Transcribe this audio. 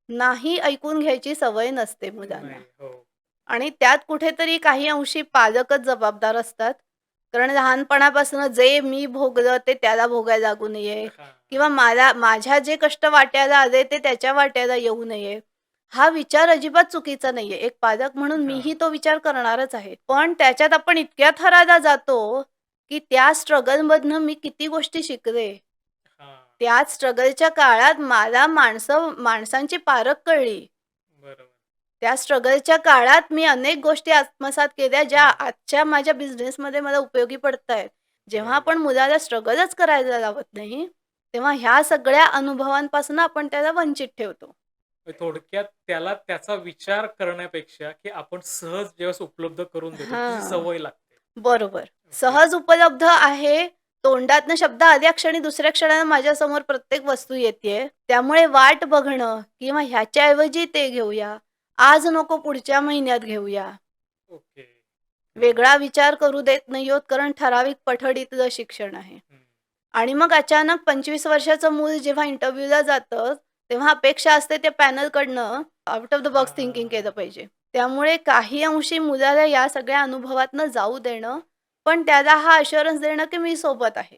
नाही ऐकून घ्यायची सवय नसते मुलांना. नाही. हो. आणि त्यात कुठेतरी काही अंशी पालकच जबाबदार असतात. कारण लहानपणापासून जे मी भोगलं ते त्याला भोगायला लागू नये हां, हां. किंवा माझ्या जे कष्ट वाट्याला आले ते त्याच्या वाट्याला येऊ नये. हा विचार अजिबात चुकीचा नाहीये. एक पालक म्हणून हां, मीही तो विचार करणारच आहे. पण त्याच्यात आपण इतक्या थराला जातो, की त्या स्ट्रगलमधनं मी किती गोष्टी शिकले. हां. त्याच स्ट्रगलच्या काळात मला माणसांची पारख कळली. बरोबर. त्या स्ट्रगलच्या काळात मी अनेक गोष्टी आत्मसात केल्या, ज्या हं. आजच्या माझ्या बिझनेसमध्ये मला उपयोगी पडतायत. जेव्हा बरोबर. आपण मुलाला स्ट्रगलच करायला लावत नाही, तेव्हा ह्या सगळ्या अनुभवांपासून आपण त्याला वंचित ठेवतो. थोडक्यात त्याला त्याचा विचार करण्यापेक्षा, की आपण सहज ज्यावेळेस उपलब्ध करून देतो, त्याची हां, सवय लागते. बरोबर. ओके. सहज उपलब्ध आहे. तोंडातनं शब्द आल्या क्षणी दुसऱ्या क्षणाला माझ्यासमोर प्रत्येक वस्तू येतेय. त्यामुळे वाट बघणं किंवा ह्याच्याऐवजी ते घेऊया, आज नको पुढच्या महिन्यात घेऊया. ओके. हं, वेगळा विचार करू देत नाही आहोत, कारण ठराविक पठडीतलं शिक्षण आहे. हं. आणि मग अचानक 25 वर्षाचं मूल जेव्हा इंटरव्ह्यूला जातं, तेव्हा अपेक्षा असते त्या पॅनलकडनं आउट ऑफ द हां, बॉक्स हां, थिंकिंग केलं हां. पाहिजे. त्यामुळे काही अंशी मुलाला या सगळ्या अनुभवातनं जाऊ देणं, पण त्याला हा अश्युरन्स देणं, की मी सोबत आहे.